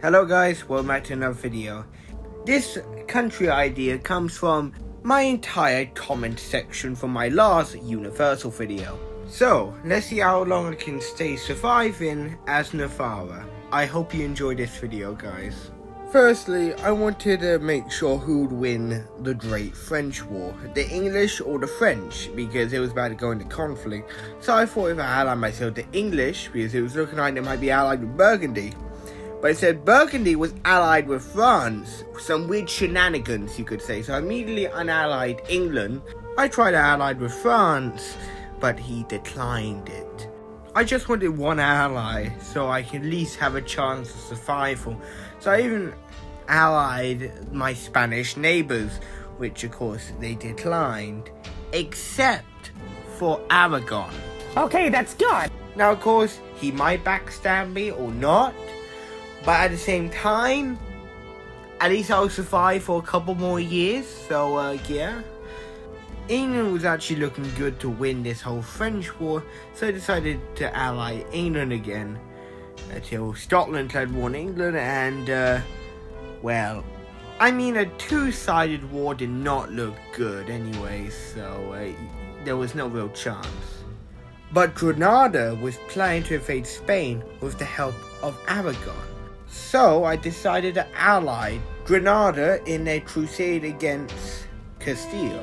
Hello guys, welcome back to another video. This country idea comes from my entire comment section from my last Universal video. So, let's see how long I can stay surviving as Navarra. I hope you enjoyed this video guys. Firstly, I wanted to make sure who would win the Great French War, the English or the French, because it was about to go into conflict. So I thought if I allied myself to English, because it was looking like they might be allied with Burgundy. But it said Burgundy was allied with France, some weird shenanigans you could say. So I immediately unallied England. I tried to ally with France, but he declined it. I just wanted one ally, so I could at least have a chance of survival. So I even allied my Spanish neighbors, which of course they declined, except for Aragon. Okay, that's good. Now of course, he might backstab me or not, but at the same time, at least I'll survive for a couple more years, so yeah. England was actually looking good to win this whole French war, so I decided to ally England again. Until Scotland had won England and, well, I mean a two-sided war did not look good anyway, so there was no real chance. But Granada was planning to invade Spain with the help of Aragon. So I decided to ally Granada in their crusade against Castile.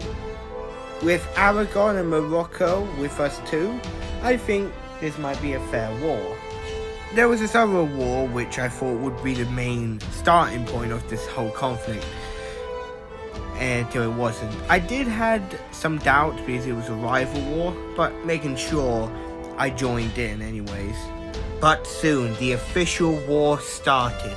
With Aragon and Morocco with us too, I think this might be a fair war. There was this other war which I thought would be the main starting point of this whole conflict, until it wasn't. I did had some doubt because it was a rival war, but making sure I joined in anyways. But soon the official war started.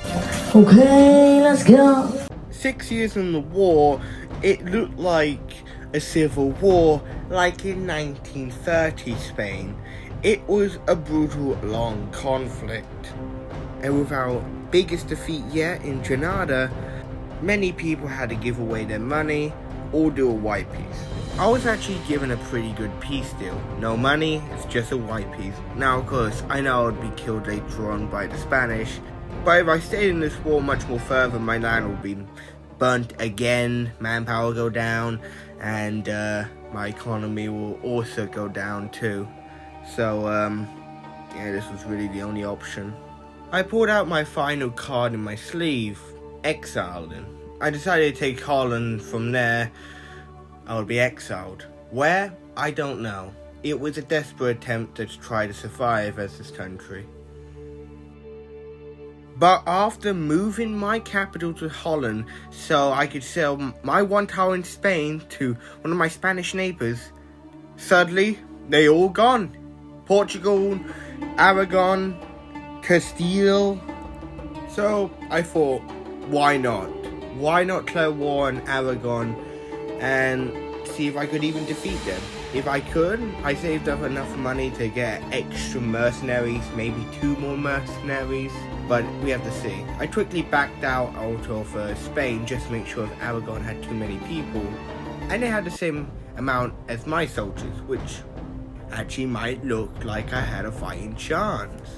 Okay, let's go. 6 years in the war, it looked like a civil war like in 1930 Spain. It was a brutal long conflict. And with our biggest defeat yet in Granada, many people had to give away their money or do a white peace. I was actually given a pretty good peace deal. No money, it's just a white peace. Now of course, I know I would be killed later on by the Spanish, but if I stayed in this war much more further, my land would be burnt again, manpower will go down, and my economy will also go down too. So, yeah, this was really the only option. I pulled out my final card in my sleeve, exiled him. I decided to take Holland. From there, I would be exiled. Where? I don't know. It was a desperate attempt to try to survive as this country. But after moving my capital to Holland so I could sell my one tower in Spain to one of my Spanish neighbors, suddenly they all gone. Portugal, Aragon, Castile. So I thought, why not? Why not declare war on Aragon and see if I could even defeat them? If I could, I saved up enough money to get extra mercenaries, maybe 2 more mercenaries, but we have to see. I quickly backed out of Spain just to make sure if Aragon had too many people, and they had the same amount as my soldiers, which actually might look like I had a fighting chance.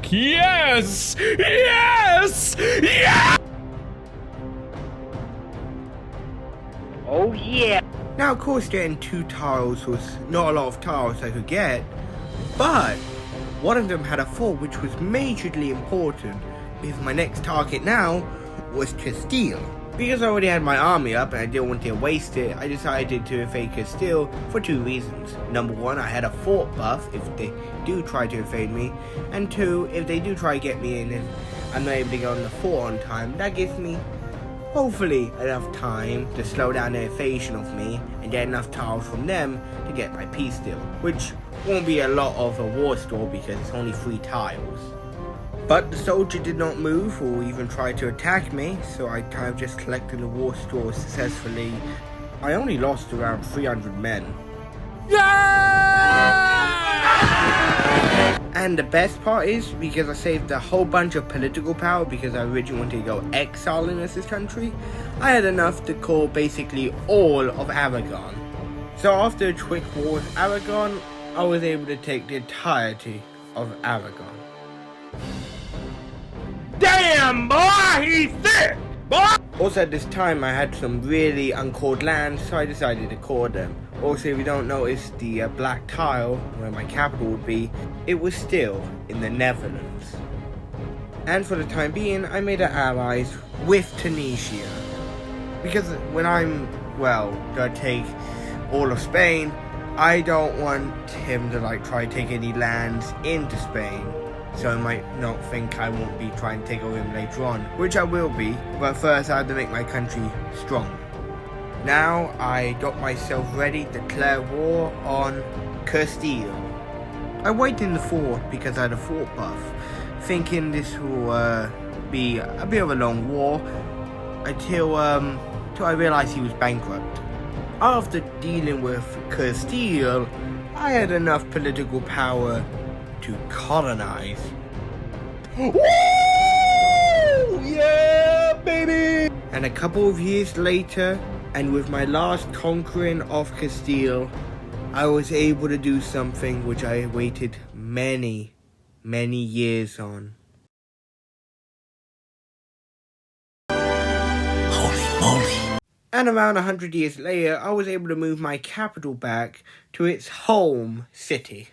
Yes! Yes! Yes! Oh yeah! Now of course getting 2 tiles was not a lot of tiles I could get, but one of them had a 4 which was majorly important because my next target now was Castile. Because I already had my army up and I didn't want to waste it, I decided to invade Castile for 2 reasons. Number 1, I had a fort buff if they do try to invade me, and 2, if they do try to get me in and I'm not able to get on the fort on time, that gives me hopefully enough time to slow down the invasion of me and get enough tiles from them to get my peace deal, which won't be a lot of a war store because it's only 3 tiles. But the soldier did not move or even try to attack me, so I kind of just collected the war store successfully. I only lost around 300 men. And the best part is, because I saved a whole bunch of political power because I originally wanted to go exiling as this country, I had enough to call basically all of Aragon. So after a quick war with Aragon, I was able to take the entirety of Aragon. Damn! Damn, boy, he's thick, boy. Also at this time I had some really uncalled lands, so I decided to call them. Also, if you don't notice the black tile where my capital would be, it was still in the Netherlands. And for the time being, I made allies with Tunisia. Because when I'm, gonna take all of Spain, I don't want him to try to take any lands into Spain. So I might not think I won't be trying to take over him later on, which I will be, but first I have to make my country strong. Now I got myself ready to declare war on Castile. I waited in the fort because I had a fort buff, thinking this will be a bit of a long war until I realized he was bankrupt. After dealing with Castile, I had enough political power to colonize. Woo! Yeah, baby! And a couple of years later, and with my last conquering of Castile, I was able to do something which I waited many, many years on. Holy moly. And around 100 years later, I was able to move my capital back to its home city.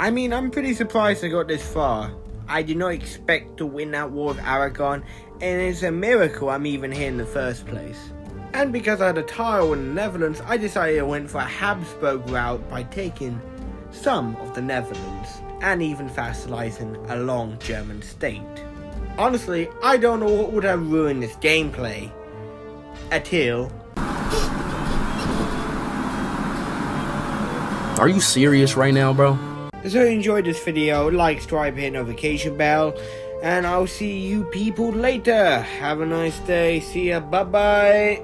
I mean, I'm pretty surprised I got this far. I did not expect to win that war with Aragon, and it's a miracle I'm even here in the first place. And because I had a tile in the Netherlands, I decided I went for a Habsburg route by taking some of the Netherlands, and even vassalizing a long German state. Honestly, I don't know what would have ruined this gameplay until... Are you serious right now, bro? So if you enjoyed this video, like, subscribe, hit notification bell, and I'll see you people later. Have a nice day. See ya. Bye bye.